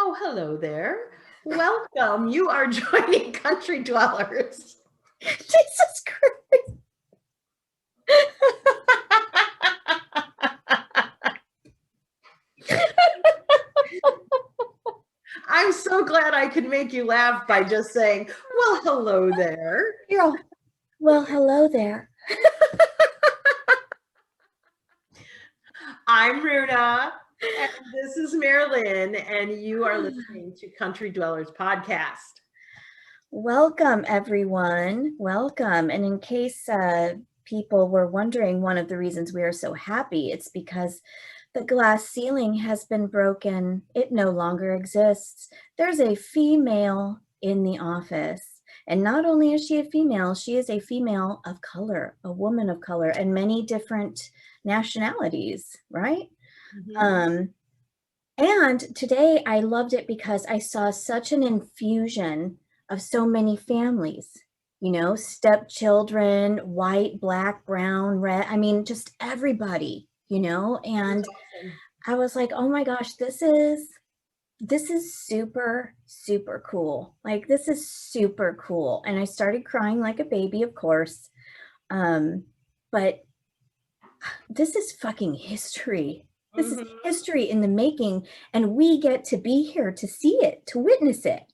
Oh, hello there. Welcome. You are joining Country Dwellers. Jesus Christ. I'm so glad I could make you laugh by just saying, well, hello there. You're all, well, hello there. I'm Runa, and this is MareLin, and you are listening to Country Dwellers Podcast. Welcome, everyone. Welcome. And in case people were wondering, one of the reasons we are so happy, it's because the glass ceiling has been broken. It no longer exists. There's a female in the office. And not only is she a female, she is a female of color, a woman of color, and many different nationalities, right? Mm-hmm. And today I loved it because I saw such an infusion of so many families, stepchildren, white, black, brown, red. I mean, just everybody, and Awesome. I was like, oh my gosh, this is super, super cool. Like, this is super cool. And I started crying like a baby, of course. But this is fucking history. This is history in the making, and we get to be here to see it, to witness it.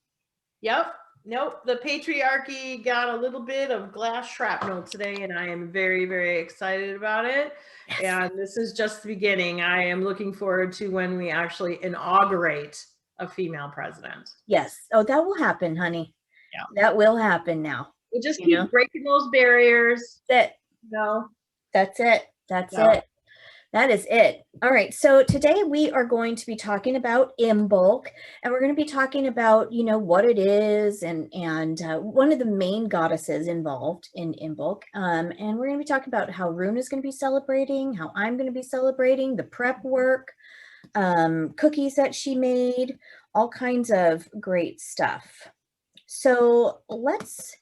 Yep. Nope. The patriarchy got a little bit of glass shrapnel today, and I am very, very excited about it. Yes. And this is just the beginning. I am looking forward to when we actually inaugurate a female president. Yes. Oh, that will happen, honey. Yeah. That will happen now. We'll just keep breaking those barriers. That's it. No. That's it. That's it. That is it. All right. So today we are going to be talking about Imbolc, and we're going to be talking about, what it is and one of the main goddesses involved in Imbolc. And we're going to be talking about how Runa is going to be celebrating, how I'm going to be celebrating, the prep work, cookies that she made, all kinds of great stuff. So let's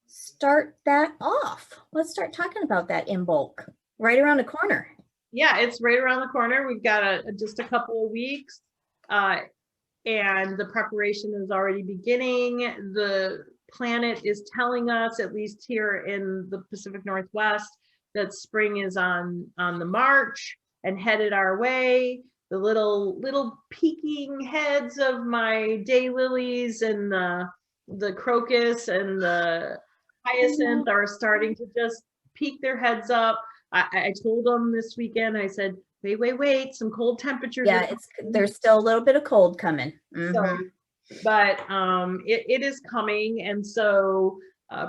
start that off. Let's start talking about that Imbolc right around the corner. Yeah, it's right around the corner. We've got just a couple of weeks, and the preparation is already beginning. The planet is telling us, at least here in the Pacific Northwest, that spring is on the march and headed our way. The little peeking heads of my daylilies and the crocus and the hyacinth are starting to just peek their heads up. I told them this weekend, I said, wait, some cold temperatures. Yeah, there's still a little bit of cold coming. So, but it is coming. And so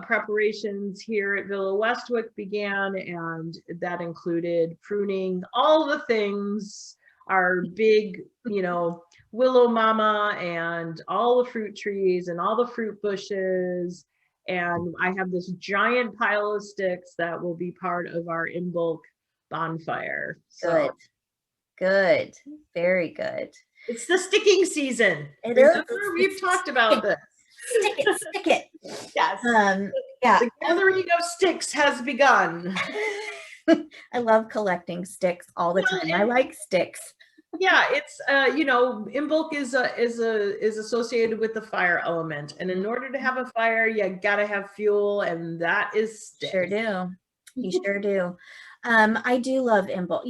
preparations here at Villa Westwick began, and that included pruning all the things, our big, willow mama and all the fruit trees and all the fruit bushes. And I have this giant pile of sticks that will be part of our Imbolc bonfire. So. Good. Very good. It's the sticking season. We've talked about this. Stick it. Yes. Yeah. The gathering of sticks has begun. I love collecting sticks all the time. I like sticks. Yeah, it's Imbolc is associated with the fire element, and in order to have a fire, you gotta have fuel, and that is sticks. Sure do. You sure do. I do love Imbolc.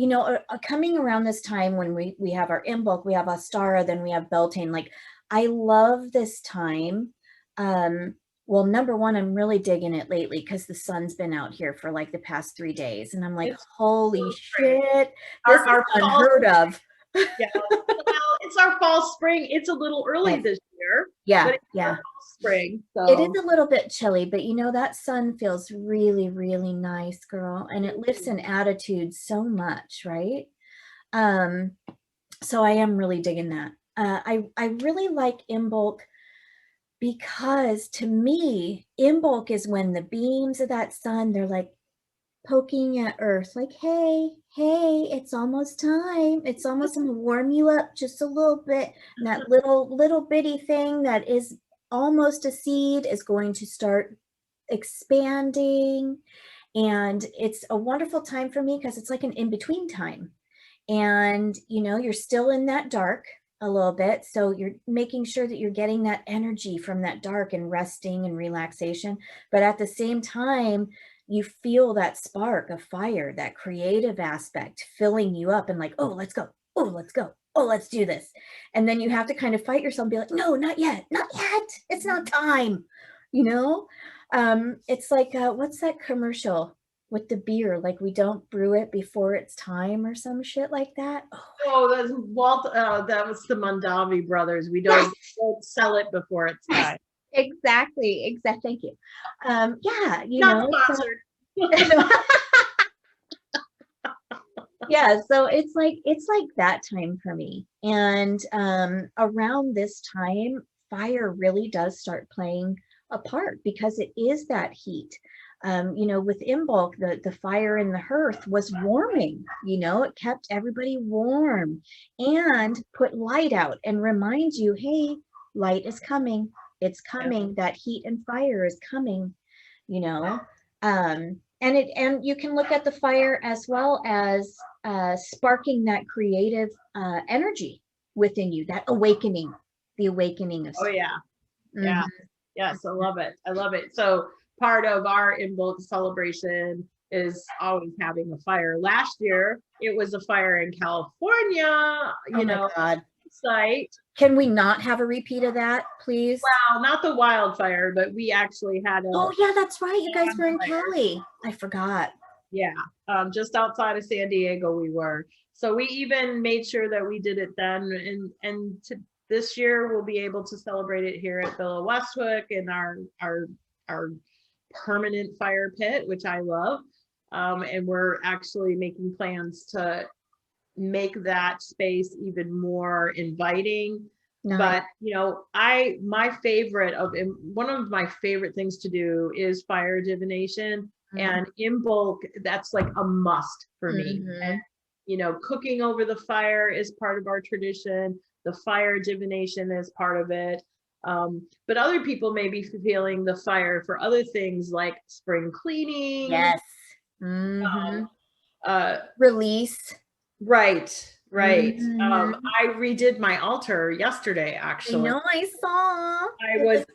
Coming around this time when we have our Imbolc, we have Ostara, then we have Beltane. Like, I love this time. Well, number one, I'm really digging it lately because the sun's been out here for like the past 3 days, and I'm like, holy shit, this is unheard of. Yeah, well, it's our fall spring. It's a little early this year. Yeah, but it's yeah. Spring. So. It is a little bit chilly, but that sun feels really, really nice, girl, and it lifts an attitude so much, right? So I am really digging that. I really like Imbolc because, to me, Imbolc is when the beams of that sun, they're like poking at Earth, like, hey, it's almost time. It's almost time to warm you up just a little bit. And that little bitty thing that is almost a seed is going to start expanding. And it's a wonderful time for me because it's like an in-between time. And, you're still in that dark a little bit. So you're making sure that you're getting that energy from that dark and resting and relaxation. But at the same time, you feel that spark of fire, that creative aspect filling you up and like, oh, let's go. Oh, let's go. Oh, let's do this. And then you have to kind of fight yourself and be like, no, not yet. Not yet. It's not time. You know, it's like, what's that commercial with the beer? Like, we don't brew it before it's time or some shit like that. Oh, that's Walt. That was the Mondavi brothers. We don't sell it before it's time. Exactly. Thank you. Yeah, you Not know, sponsored. yeah, so it's like that time for me. And around this time, fire really does start playing a part because it is that heat. You know, with Imbolc, the fire in the hearth was warming, you know, it kept everybody warm and put light out and remind you, hey, light is coming. It's coming. That heat and fire is coming, you know. And you can look at the fire as well as sparking that creative energy within you, that awakening, the awakening of Oh yeah. Yeah. Mhm. Yes, I love it. I love it. So part of our Imbolc celebration is always having a fire. Last year, it was a fire in California, Oh you my know, God. site. Can we not have a repeat of that, please? Well, not the wildfire, but we actually had a Oh yeah, that's right. You guys were in fire. Cali. I forgot. Yeah, just outside of San Diego we were. So we even made sure that we did it then, and this year we'll be able to celebrate it here at Villa Westwood in our permanent fire pit, which I love. And we're actually making plans to make that space even more inviting. Nice. But you know, one of my favorite things to do is fire divination, and Imbolc, that's like a must for me. And you know, cooking over the fire is part of our tradition. The fire divination is part of it. But other people may be feeling the fire for other things like spring cleaning. Yes. Release. Right. I redid my altar yesterday, actually. I know, I saw.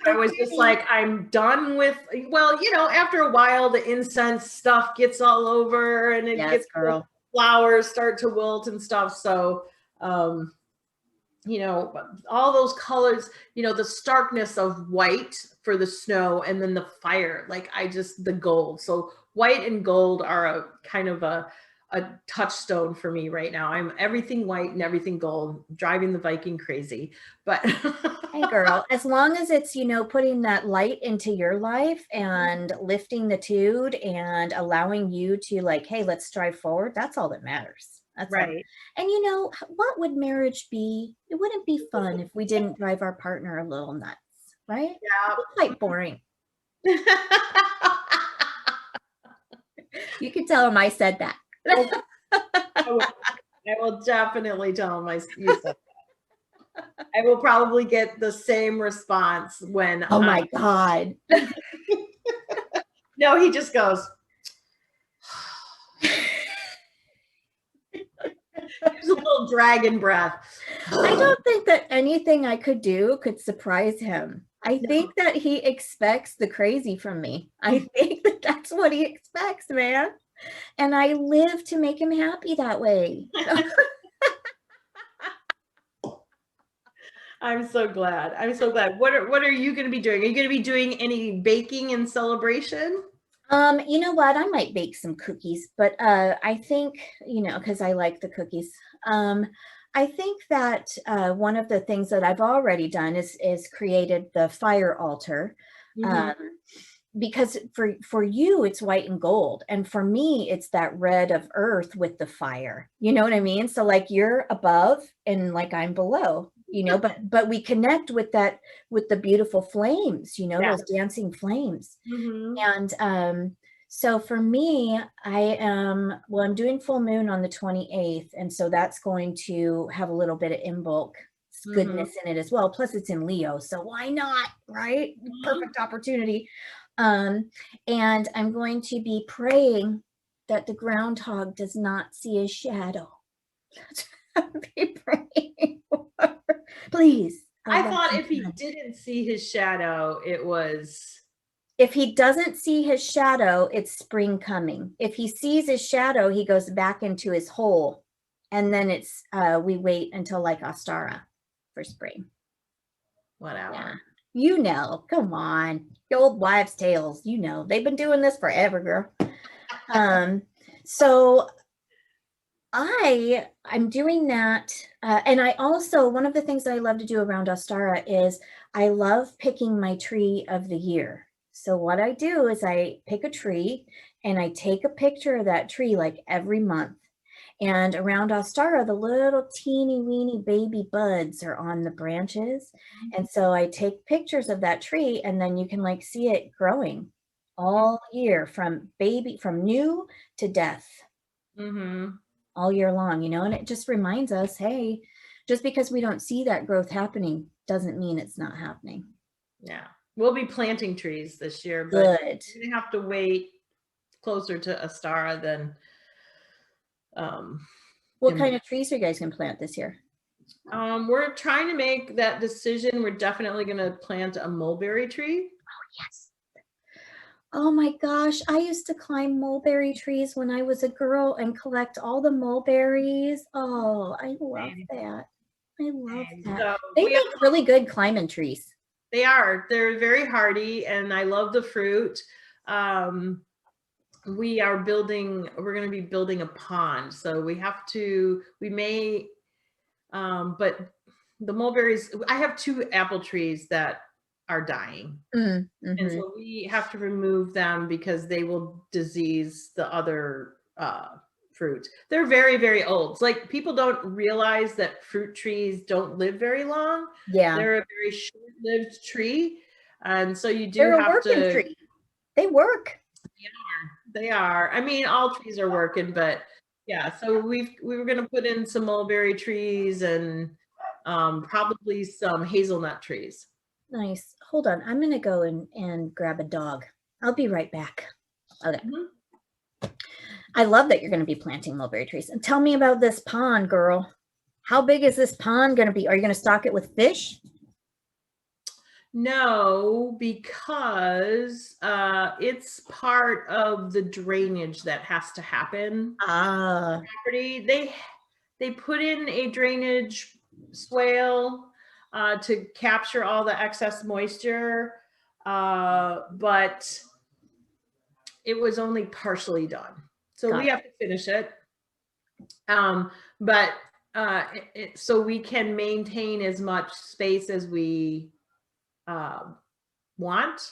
I was just like, I'm done with, well, you know, after a while, the incense stuff gets all over and it gets, the flowers start to wilt and stuff. So, you know, all those colors, you know, the starkness of white for the snow and then the fire, like the gold. So white and gold are a kind of a touchstone for me right now. I'm everything white and everything gold, driving the Viking crazy. But hey girl, as long as it's, you know, putting that light into your life and lifting the tude and allowing you to like, hey, let's strive forward. That's all that matters. That's right. And you know, what would marriage be? It wouldn't be fun if we didn't drive our partner a little nuts, right? Yeah. It's quite boring. You can tell him I said that. I will definitely tell him you said that. I will probably get the same response when. Oh my God. No, he just goes. There's a little dragon breath. I don't think that anything I could do could surprise him. I think that he expects the crazy from me. I think that that's what he expects, man. And I live to make him happy that way. I'm so glad. I'm so glad. What are you going to be doing? Are you going to be doing any baking in celebration? You know what? I might bake some cookies, but I think, you know, because I like the cookies. I think that one of the things that I've already done is created the fire altar. Because for you, it's white and gold. And for me, it's that red of earth with the fire. You know what I mean? So like you're above and like I'm below, you know, but we connect with that, with the beautiful flames, you know, those dancing flames. And so for me, I'm doing full moon on the 28th. And so that's going to have a little bit of Imbolc goodness in it as well. Plus it's in Leo. So why not, right? Perfect opportunity. And I'm going to be praying that the groundhog does not see a shadow. Be praying for. Please. I thought if he didn't see his shadow, it was. If he doesn't see his shadow, it's spring coming. If he sees his shadow, he goes back into his hole. And then it's, we wait until like Ostara for spring. Whatever. Yeah. You know, come on. The old wives' tales, you know, they've been doing this forever, girl. So I'm doing that. And I also, one of the things that I love to do around Ostara is I love picking my tree of the year. So what I do is I pick a tree and I take a picture of that tree like every month. And around Ostara, the little teeny weeny baby buds are on the branches. And so I take pictures of that tree and then you can like see it growing all year from new to death. All year long, you know, and it just reminds us, hey, just because we don't see that growth happening doesn't mean it's not happening. Yeah. We'll be planting trees this year, but Good. we're gonna have to wait closer to Ostara than what kind of trees are you guys gonna plant this year? We're trying to make that decision. We're definitely gonna plant a mulberry tree. Oh, yes. Oh my gosh, I used to climb mulberry trees when I was a girl and collect all the mulberries. Oh, I love that. I love that. So they make really good climbing trees. They are. They're very hardy and I love the fruit. We're going to be building a pond. So we may, but the mulberries, I have 2 apple trees that are dying. And so we have to remove them because they will disease the other fruit. They're very, very old. It's like people don't realize that fruit trees don't live very long. Yeah. They're a very short-lived tree. And so you do They're have to. They're a working tree. They work. They are. I mean, all trees are working, but yeah. So we were going to put in some mulberry trees and probably some hazelnut trees. Nice. Hold on. I'm going to go and grab a dog. I'll be right back. Okay. I love that you're going to be planting mulberry trees. And tell me about this pond, girl. How big is this pond going to be? Are you going to stock it with fish? No, because it's part of the drainage that has to happen. Property. They put in a drainage swale to capture all the excess moisture, but it was only partially done. So we have to finish it. But so we can maintain as much space as we want.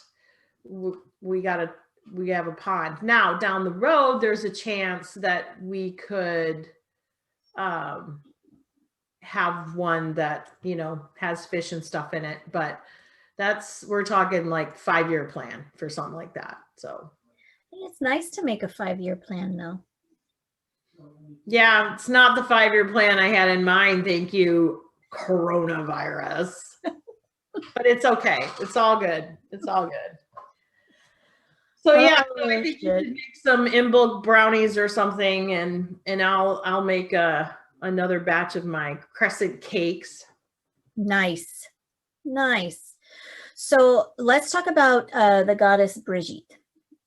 We have a pond. Now down the road, there's a chance that we could have one that, you know, has fish and stuff in it, but we're talking like 5-year plan for something like that. So it's nice to make a 5-year plan though. Yeah, it's not the 5-year plan I had in mind. Thank you, coronavirus. But it's okay. It's all good. It's all good. So yeah, so I think you should make some Imbolc brownies or something, and I'll make another batch of my crescent cakes. Nice, nice. So let's talk about the goddess Brigitte.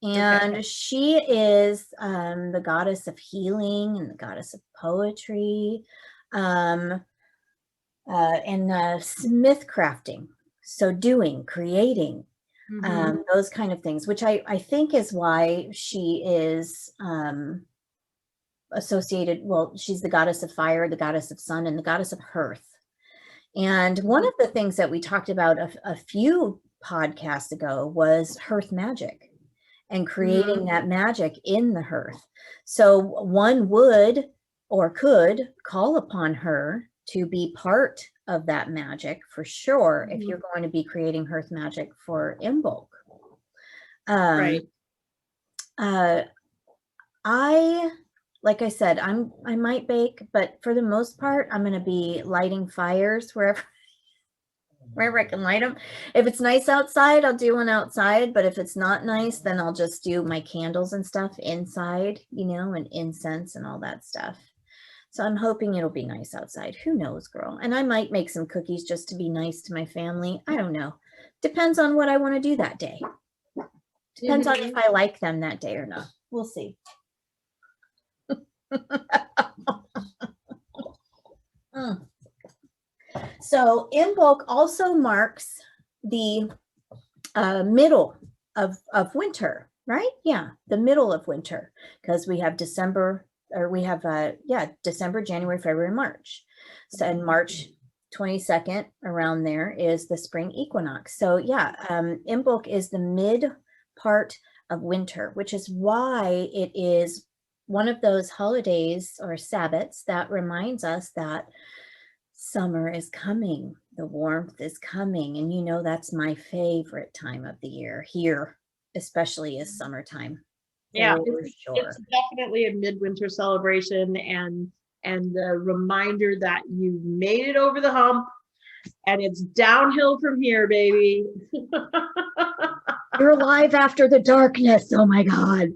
And she is the goddess of healing and the goddess of poetry and smith crafting. So doing, creating, those kind of things, which I think is why she is associated. Well, she's the goddess of fire, the goddess of sun, and the goddess of hearth. And one of the things that we talked about a few podcasts ago was hearth magic and creating that magic in the hearth. So one would or could call upon her to be part of that magic for sure, if you're going to be creating hearth magic for Imbolc. Right. Like I said, I might bake, but for the most part, I'm going to be lighting fires wherever I can light them. If it's nice outside, I'll do one outside. But if it's not nice, then I'll just do my candles and stuff inside, you know, and incense and all that stuff. So I'm hoping it'll be nice outside. Who knows, girl? And I might make some cookies just to be nice to my family. I don't know. Depends on what I want to do that day. Depends on if I like them that day or not. We'll see. So Imbolc also marks the middle of winter, right? Yeah, the middle of winter, because we have December, or we have December, January, February, March. So in March 22nd, around there is the spring equinox. So yeah, Imbolc is the mid part of winter, which is why it is one of those holidays or Sabbats that reminds us that summer is coming, the warmth is coming, and you know that's my favorite time of the year here, especially is summertime. Yeah, for sure. it's definitely a midwinter celebration, and the reminder that you made it over the hump, and it's downhill from here, baby. You're alive after the darkness. Oh my God.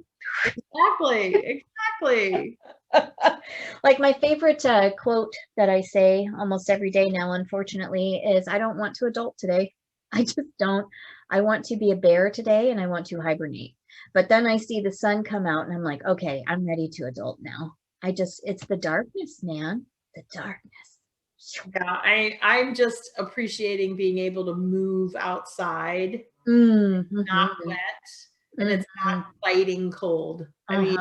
Exactly. Like my favorite quote that I say almost every day now, unfortunately, is I don't want to adult today. I just don't. I want to be a bear today and I want to hibernate. But then I see the sun come out and I'm like, okay, I'm ready to adult now. It's the darkness, man. The darkness. Yeah, I'm just appreciating being able to move outside, Mm-hmm. not wet, and it's not biting cold. I mean,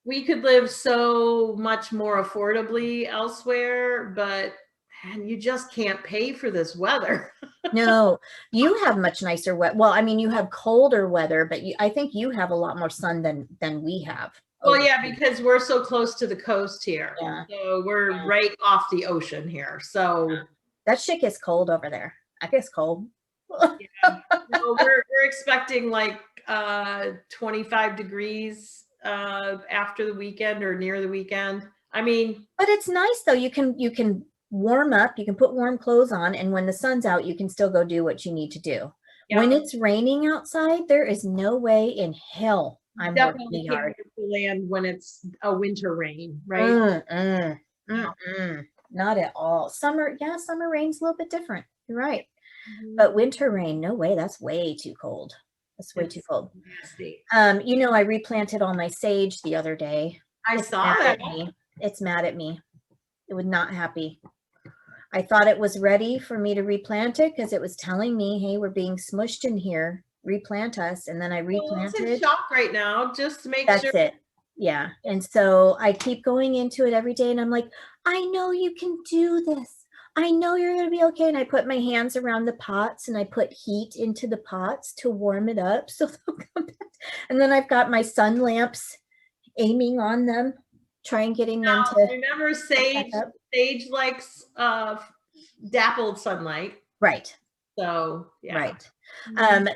we could live so much more affordably elsewhere, but man, you just can't pay for this weather. No, you have much nicer weather. Well, I mean, you have colder weather, but I think you have a lot more sun than we have. Well, yeah, because we're so close to the coast here. Yeah. So we're right off the ocean here. So that shit gets cold over there. I guess cold. Yeah. No, we're expecting like 25 degrees after the weekend or near the weekend. I mean, but it's nice though. You can warm up, you can put warm clothes on, and when the sun's out, you can still go do what you need to do. Yeah. When it's raining outside, there is no way in hell I'm working the yard. Land when it's a winter rain, right? Not at all. Summer rain's a little bit different. You're right. But winter rain, no way. That's way too cold. That's way too cold. Nasty. You know, I replanted all my sage the other day. I saw that. It's mad at me. It was not happy. I thought it was ready for me to replant it because it was telling me, hey, we're being smushed in here. Replant us. And then I replanted. Well, it's in shock right now, just to make sure. That's it. Yeah. And so I keep going into it every day and I'm like, I know you can do this. I know you're going to be okay. And I put my hands around the pots and I put heat into the pots to warm it up. So they'll come back. And then I've got my sun lamps aiming on them, trying getting them to. Remember, sage likes dappled sunlight. Right. So, yeah. Right.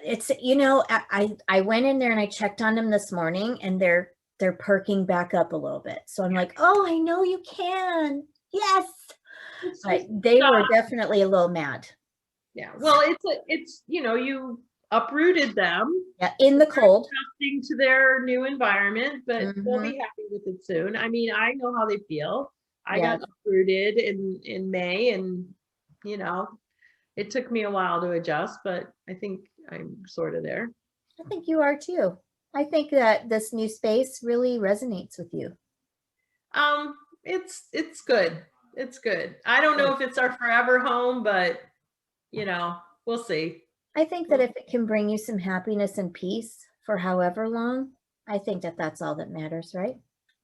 It's, you know, I went in there and I checked on them this morning and they're perking back up a little bit. So I'm like, oh, I know you can. Yes. But they were definitely a little mad. Yeah. Well, it's you know, you uprooted them. Yeah, in the cold. Adjusting to their new environment, but they'll be happy with it soon. I mean, I know how they feel. I got uprooted in May, and you know, it took me a while to adjust, but I think I'm sort of there. I think you are too. I think that this new space really resonates with you. It's good. It's good. I don't know if it's our forever home, but you know, we'll see. I think that if it can bring you some happiness and peace for however long, I think that that's all that matters, right?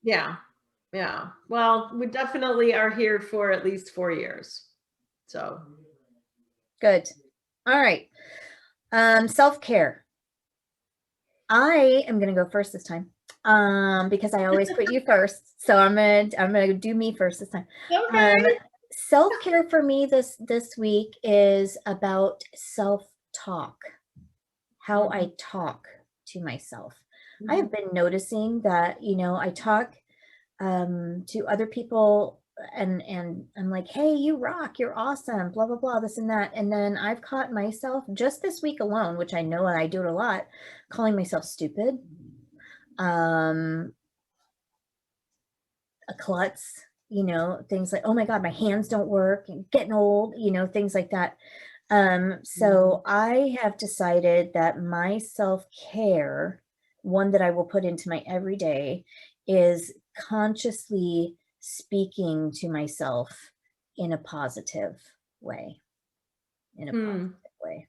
Yeah. Yeah. Well, we definitely are here for at least 4 years. So good. All right. Self-care. I am going to go first this time. Because I always put you first. So I'm gonna do me first this time. Okay. Self-care for me this week is about self-talk, how I talk to myself. I have been noticing that, you know, I talk to other people and I'm like, hey, you rock, you're awesome, blah, blah, blah, this and that. And then I've caught myself just this week alone, which I know and I do it a lot, calling myself stupid. A klutz, you know, things like, oh my God, my hands don't work and getting old, you know, things like that. So I have decided that my self-care, one that I will put into my everyday, is consciously speaking to myself in a positive way, in a Hmm. positive way.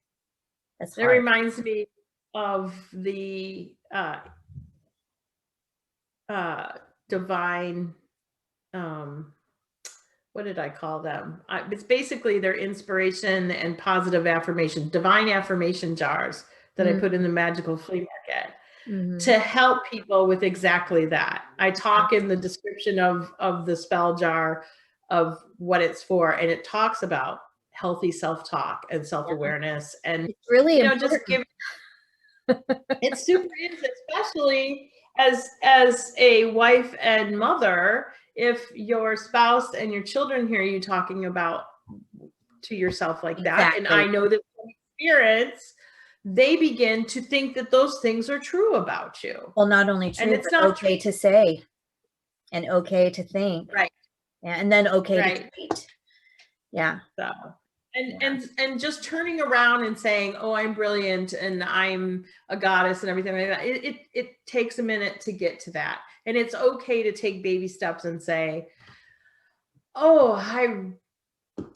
That's That hard. reminds me of the divine, what did I call them? It's basically their inspiration and positive affirmation, divine affirmation jars that I put in the magical flea market to help people with exactly that. I talk in the description of the spell jar of what it's for, and it talks about healthy self-talk and self-awareness, and It's really just important. give it super is, especially as a wife and mother, if your spouse and your children hear you talking about to yourself like that, and I know that from experience, they begin to think that those things are true about you. Well, not only true, And it's but not okay to say and okay to think. right. Yeah, and then okay to Right. treat. Yeah. So and just turning around and saying, oh, I'm brilliant and I'm a goddess and everything like that. It takes a minute to get to that. And it's okay to take baby steps and say, oh,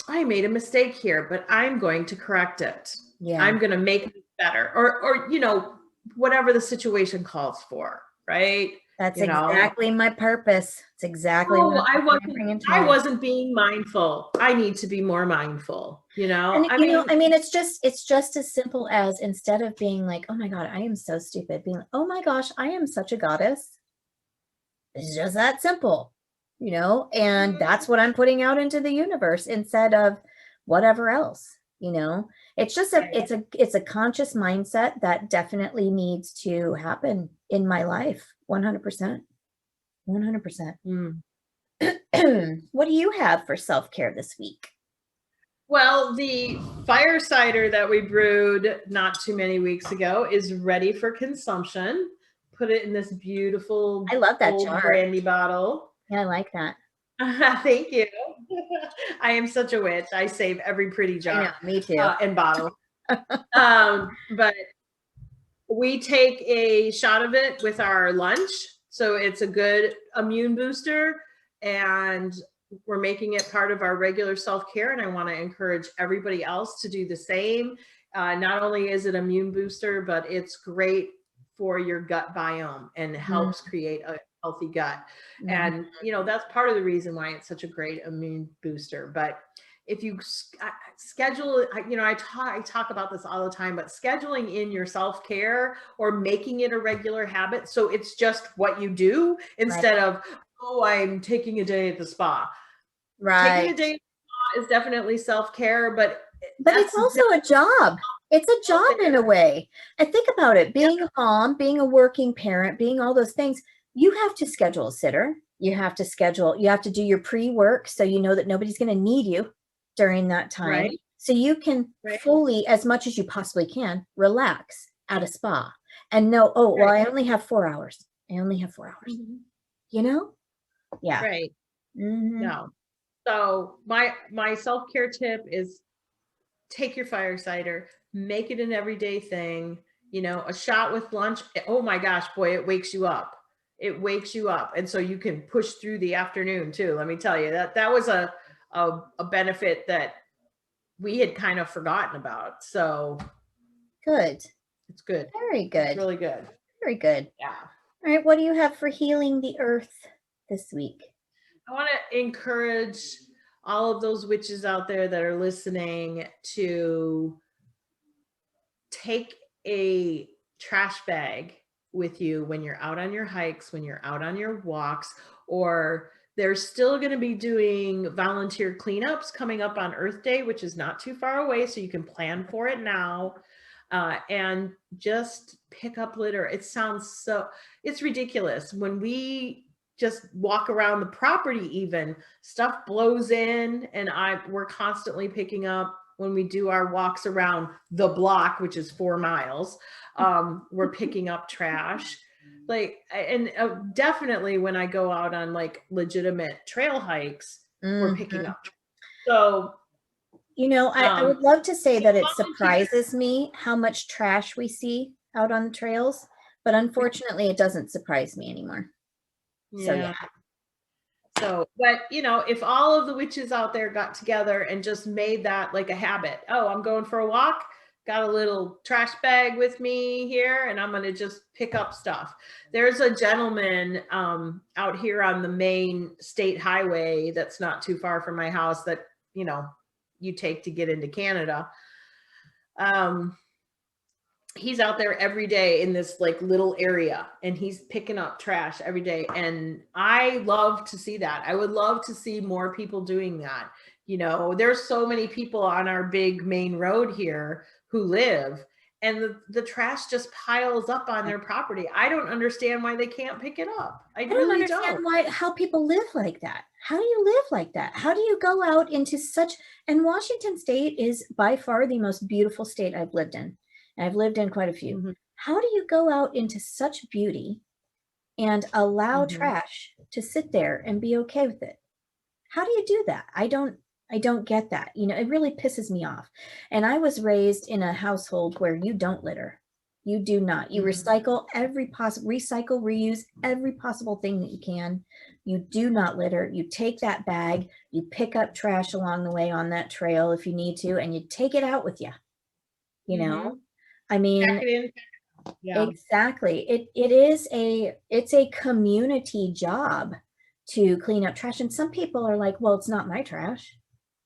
I made a mistake here, but I'm going to correct it. Yeah. I'm going to make it better, or you know, whatever the situation calls for, right? That's You know? exactly my purpose. It's exactly Oh, what I wasn't being mindful. I need to be more mindful, you know? And I you know, mean, I mean, it's just as simple as, instead of being like, oh my God, I am so stupid, being like, oh my gosh, I am such a goddess. It's just that simple, you know, and that's what I'm putting out into the universe instead of whatever else, you know. It's just it's a conscious mindset that definitely needs to happen in my life. 100%. 100%. What do you have for self-care this week? well, the fire cider that we brewed not too many weeks ago is ready for consumption. Put it in this beautiful I love that old jar. brandy bottle. Yeah, I like that. Thank you. I am such a witch. I save every pretty jar. I know, me too. And bottle. But we take a shot of it with our lunch. So it's a good immune booster, and we're making it part of our regular self-care. And I want to encourage everybody else to do the same. Not only is it an immune booster, but it's great for your gut biome and helps create a healthy gut. And, you know, that's part of the reason why it's such a great immune booster. But if you schedule, you know, I talk about this all the time, but scheduling in your self-care or making it a regular habit, so it's just what you do instead of, oh, I'm taking a day at the spa. Right. Taking a day at the spa is definitely self-care, but it's also a job. It's a job in a way. And think about it, being a mom, being a working parent, being all those things, you have to schedule a sitter. You have to do your pre-work so you know that nobody's going to need you during that time. Right. So you can fully, as much as you possibly can, relax at a spa and know, oh, well, I only have 4 hours. I only have 4 hours. You know? Yeah. Right. No. So my self-care tip is take your fire cider, make it an everyday thing, you know, a shot with lunch. Oh my gosh, boy, it wakes you up. It wakes you up. And so you can push through the afternoon too. Let me tell you, that was a benefit that we had kind of forgotten about. So good. It's good. Very good. It's really good. Very good. Yeah. All right. What do you have for healing the earth this week? I want to encourage all of those witches out there that are listening to take a trash bag with you when you're out on your hikes, when you're out on your walks, or they're still going to be doing volunteer cleanups coming up on Earth Day, which is not too far away. So you can plan for it now. And just pick up litter. It's ridiculous. When we just walk around the property, even stuff blows in, and we're constantly picking up when we do our walks around the block, which is 4 miles. We're picking up trash. Like, and definitely when I go out on like legitimate trail hikes, we're picking up. So, you know, I would love to say that it volunteers. surprises me how much trash we see out on the trails, but unfortunately it doesn't surprise me anymore. So yeah. So, but you know, if all of the witches out there got together and just made that like a habit, oh, I'm going for a walk, got a little trash bag with me here, and I'm going to just pick up stuff. There's a gentleman out here on the main state highway that's not too far from my house that, you know, you take to get into Canada. He's out there every day in this like little area, and he's picking up trash every day. And I love to see that. I would love to see more people doing that. You know, there's so many people on our big main road here who live, and the trash just piles up on their property. I don't understand why they can't pick it up. I don't really understand don't. how people live like that. How do you live like that? How do you go out into such, and Washington State is by far the most beautiful state I've lived in. And I've lived in quite a few. Mm-hmm. How do you go out into such beauty and allow Mm-hmm. trash to sit there and be okay with it? How do you do that? I don't get that. You know, it really pisses me off. And I was raised in a household where you don't litter. You do not. You recycle every possible, recycle, reuse every possible thing that you can. You do not litter. You take that bag, you pick up trash along the way on that trail if you need to, and you take it out with you. You know, I mean, yeah, exactly. It's a community job to clean up trash. And some people are like, well, it's not my trash.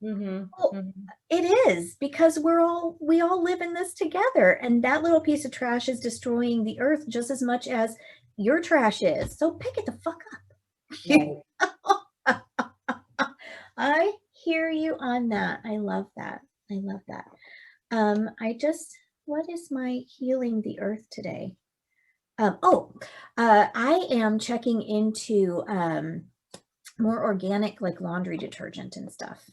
Well, it is, because we all live in this together, and that little piece of trash is destroying the earth just as much as your trash is. So pick it the fuck up. I hear you on that. I love that. I love that. What is my healing the earth today? I am checking into more organic, like laundry detergent and stuff.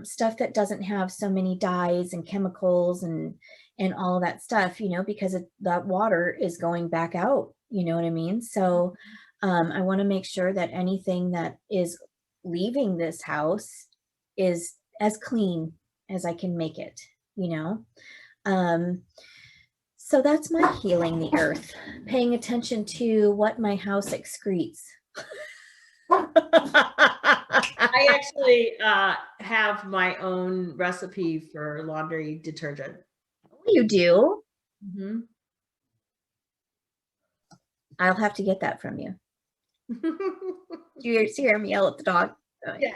Stuff that doesn't have so many dyes and chemicals and all of that stuff, you know, because that water is going back out, you know what I mean? So I want to make sure that anything that is leaving this house is as clean as I can make it, you know? So that's my healing the earth, paying attention to what my house excretes. I actually have my own recipe for laundry detergent. You do? Mm-hmm. I'll have to get that from you. Do you hear me yell at the dog? Yeah.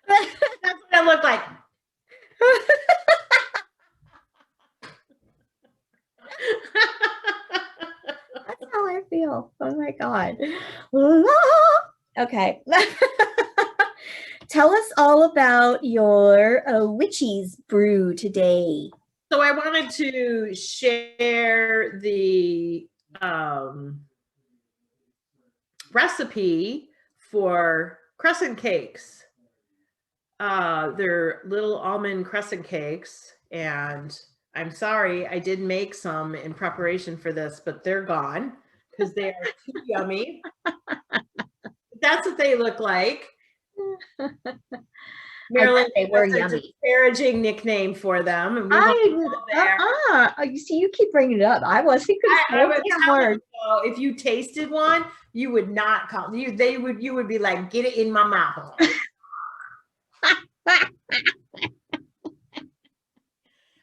That's what I look like. That's how I feel. Oh my God. Okay. Tell us all about your witchy's brew today. So I wanted to share the recipe for crescent cakes. They're little almond crescent cakes, and I'm sorry, I did make some in preparation for this, but they're gone because they are too yummy. That's what they look like. MareLin, they were that's a yummy. disparaging nickname for them. And you see, you keep bringing it up. I wasn't I would tell you, if you tasted one, you would not call you. You would be like, get it in my mouth.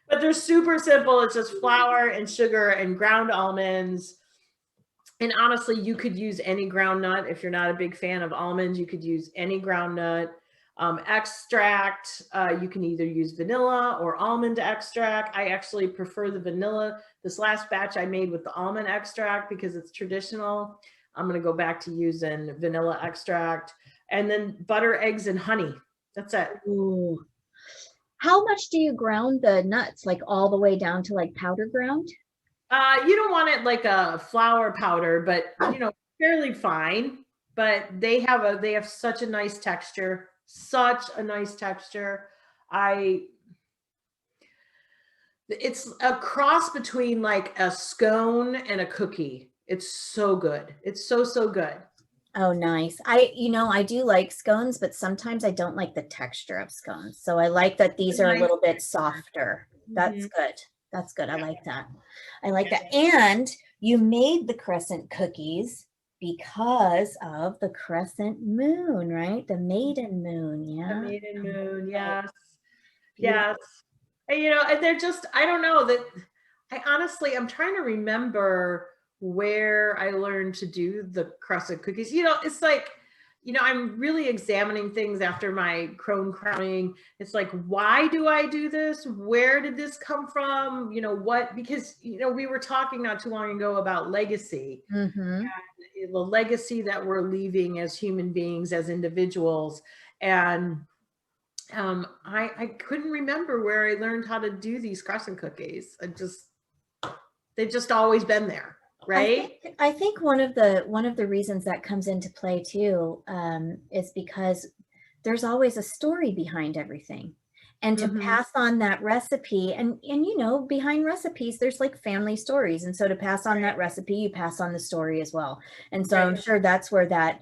But they're super simple. It's just flour and sugar and ground almonds. And honestly, you could use any ground nut. If you're not a big fan of almonds, you could use any ground nut. Extract, you can either use vanilla or almond extract. I actually prefer the vanilla. This last batch I made with the almond extract because it's traditional. I'm going to go back to using vanilla extract, and then butter, eggs, and honey. That's it. Ooh. How much do you ground the nuts? Like all the way down to like powder ground? You don't want it like a flour powder, but you know, fairly fine. But they have such a nice texture. Such a nice texture. It's a cross between like a scone and a cookie. It's so good. It's so, so good. Oh, nice. I do like scones, but sometimes I don't like the texture of scones. So I like that these are a little bit softer. That's good. That's good. I like that. I like that. And you made the crescent cookies because of the crescent moon, right? The maiden moon. Yeah. The maiden moon. Yes. Beautiful. Yes. And, and they're just, I don't know that I'm trying to remember where I learned to do the crescent cookies. It's like, I'm really examining things after my crone crowning. It's like, why do I do this? Where did this come from? Because, we were talking not too long ago about legacy, Mm-hmm. and the legacy that we're leaving as human beings, as individuals. And I couldn't remember where I learned how to do these crescent cookies. They've just always been there, right? I think one of the reasons that comes into play too is because there's always a story behind everything, and to pass on that recipe, and behind recipes there's like family stories, and so to pass on that recipe, you pass on the story as well. And so I'm sure that's where that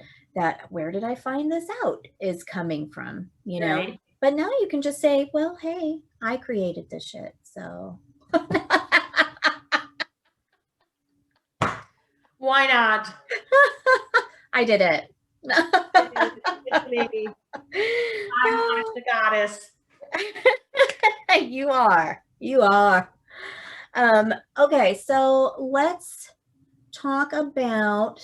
where did I find this out is coming from, Right. But now you can just say, well, hey, I created this shit, so Why not? I did it. It's me. I'm the goddess. You are. Okay, so let's talk about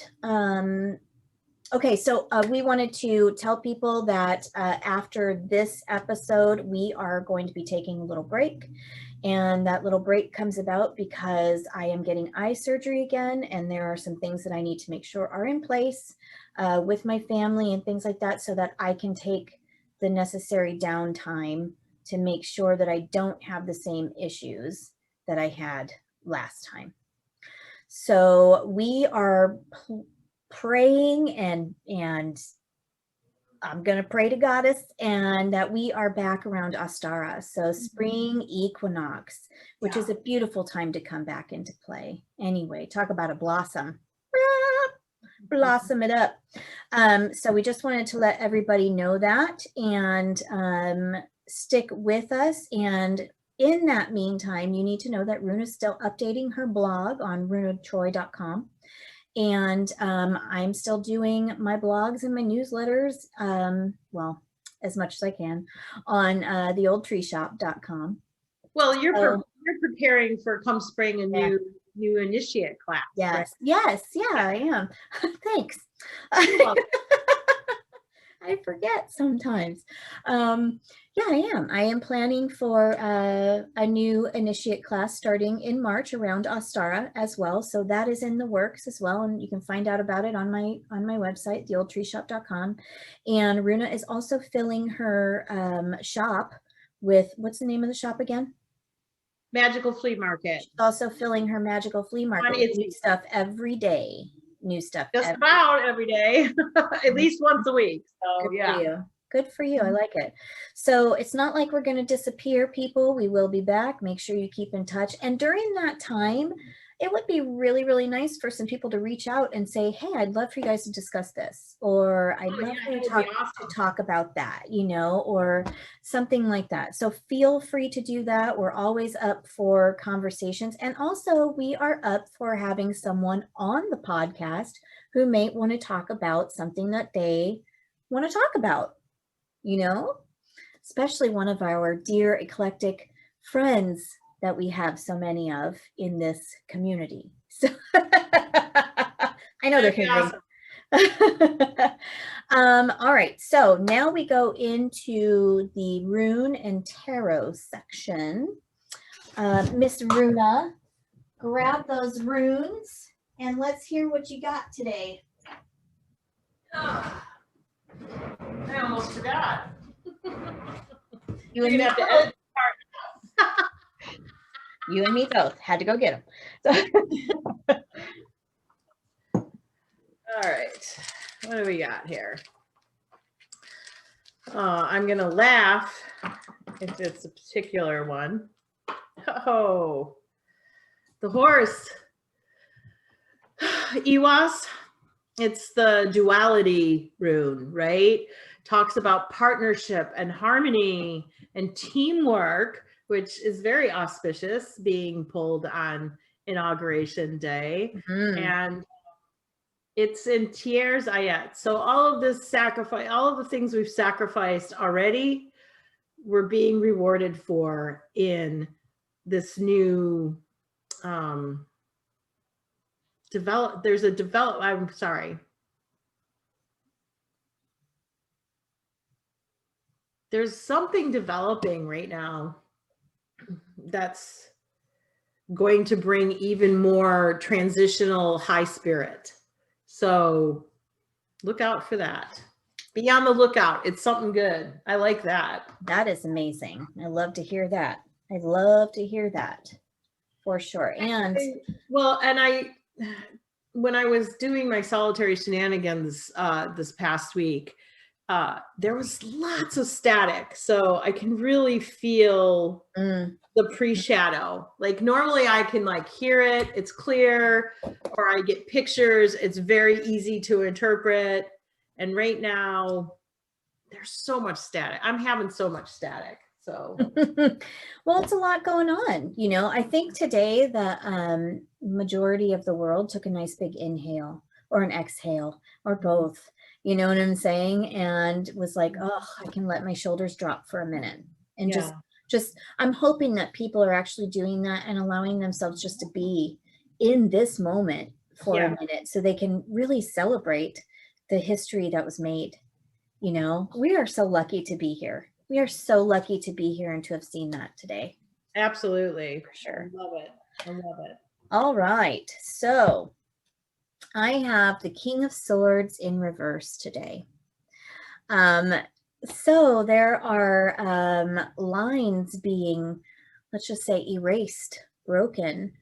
okay, so we wanted to tell people that after this episode, we are going to be taking a little break. And that little break comes about because I am getting eye surgery again, and there are some things that I need to make sure are in place with my family and things like that, so that I can take the necessary downtime to make sure that I don't have the same issues that I had last time. So we are praying, and I'm going to pray to Goddess, and that we are back around Ostara. So spring equinox, which is a beautiful time to come back into play. Anyway, talk about a blossom. Blossom it up. So we just wanted to let everybody know that, and stick with us. And in that meantime, you need to know that Runa's still updating her blog on runatroy.com. And I'm still doing my blogs and my newsletters, well, as much as I can, on theoldtreeshop.com. Well, you're preparing for come spring a new initiate class. Yes, right? yes, yeah, I am. Thanks. I forget sometimes. Yeah, I am planning for a new initiate class starting in March around Ostara as well. So that is in the works as well. And you can find out about it on my website, theoldtreeshop.com. And Runa is also filling her shop with, what's the name of the shop again? Magical Flea Market. She's also filling her magical flea market with new stuff every day. New stuff. Just about every day, at least once a week. So yeah. Good for you. I like it. So it's not like we're going to disappear, people. We will be back. Make sure you keep in touch. And during that time, it would be really, really nice for some people to reach out and say, hey, I'd love for you guys to discuss this, or I'd love for you to talk about that, or something like that. So feel free to do that. We're always up for conversations. And also we are up for having someone on the podcast who may want to talk about something that they want to talk about, especially one of our dear eclectic friends that we have so many of in this community. So I know they're hearing. All right, so now we go into the rune and tarot section. Miss Runa, grab those runes and let's hear what you got today. I almost forgot. You and me both. You and me both had to go get them. So. All right, what do we got here? I'm gonna laugh if it's a particular one. Oh, the horse. Ewas, it's the duality rune, right? Talks about partnership and harmony and teamwork, which is very auspicious, being pulled on Inauguration Day. And it's in Tiers Ayat. So all of this sacrifice, all of the things we've sacrificed already, we're being rewarded for in this new I'm sorry. There's something developing right now that's going to bring even more transitional high spirit. So look out for that. Be on the lookout. It's something good. I like that. That is amazing. I love to hear that. I love to hear that for sure. And well, and when I was doing my solitary shenanigans this past week, there was lots of static. So I can really feel the pre-shadow. Like normally I can like hear it, it's clear, or I get pictures, it's very easy to interpret. And right now there's so much static. I'm having so much static. So well, it's a lot going on. You know, I think today the majority of the world took a nice big inhale or an exhale or both. You know what I'm saying? And was like, oh, I can let my shoulders drop for a minute. And just I'm hoping that people are actually doing that and allowing themselves just to be in this moment for a minute so they can really celebrate the history that was made. You know, we are so lucky to be here. We are so lucky to be here and to have seen that today. Absolutely. For sure. I love it. I love it. All right. So I have the King of Swords in reverse today. So there are lines being, let's just say, erased, broken.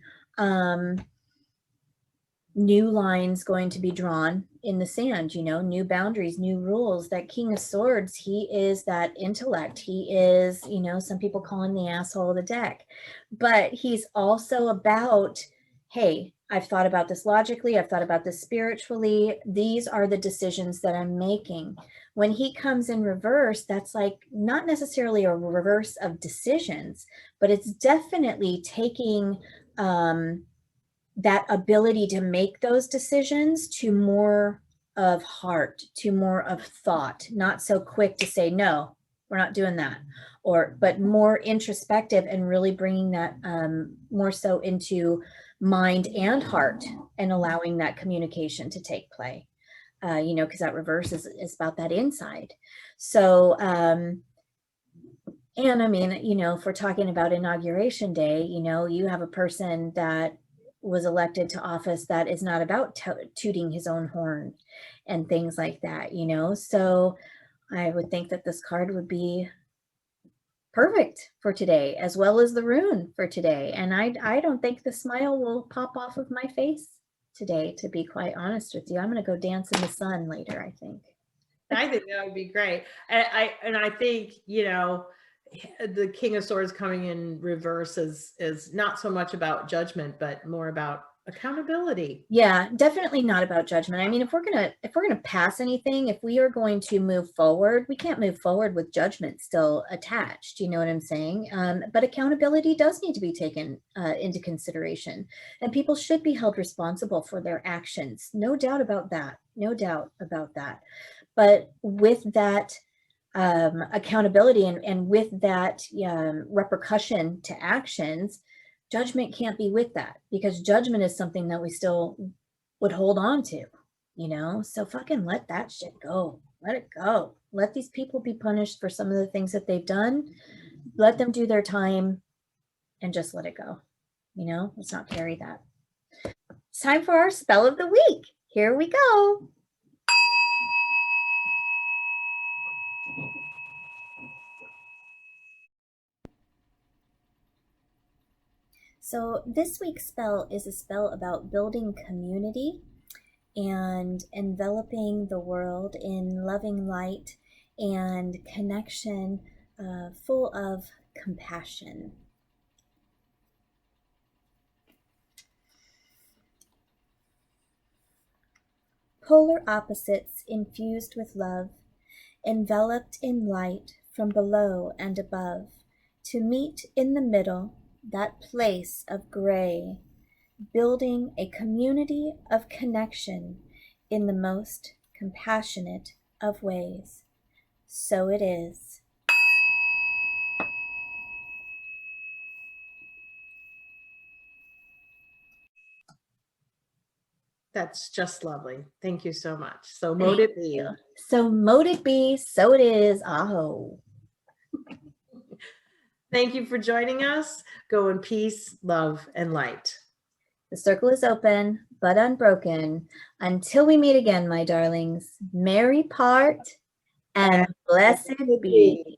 New lines going to be drawn in the sand, you know, new boundaries, new rules. That King of Swords, he is that intellect. He is, you know, some people call him the asshole of the deck, but he's also about, hey, I've thought about this logically. I've thought about this spiritually. These are the decisions that I'm making. When he comes in reverse, that's like not necessarily a reverse of decisions, but it's definitely taking, that ability to make those decisions to more of heart, to more of thought, not so quick to say, no, we're not doing that, but more introspective and really bringing that more so into mind and heart and allowing that communication to take play, you know, because that reverse is about that inside. So, and I mean, you know, if we're talking about Inauguration Day, you know, you have a person that was elected to office that is not about tooting his own horn and things like that, you know? So I would think that this card would be perfect for today, as well as the rune for today. And I don't think the smile will pop off of my face today, to be quite honest with you. I'm going to go dance in the sun later, I think. I think that would be great. And I think, you know, the King of Swords coming in reverse is not so much about judgment, but more about accountability. Yeah, definitely not about judgment. I mean, if we're gonna pass anything, if we are going to move forward, we can't move forward with judgment still attached. You know what I'm saying? But accountability does need to be taken into consideration, and people should be held responsible for their actions. No doubt about that. No doubt about that. But with that accountability and with that repercussion to actions, judgment can't be with that, because judgment is something that we still would hold on to, you know? So fucking let that shit go. Let it go. Let these people be punished for some of the things that they've done. Let them do their time and just let it go. You know, let's not carry that. It's time for our spell of the week. Here we go. So this week's spell is a spell about building community and enveloping the world in loving light and connection, full of compassion. polar opposites infused with love, enveloped in light from below and above, to meet in the middle, that place of gray, building a community of connection in the most compassionate of ways. So it is. That's just lovely. Thank you so much. So mote it be. So mote it be, so it is. Aho. Thank you for joining us. Go in peace, love, and light. The circle is open, but unbroken. Until we meet again, my darlings, merry part and blessed be.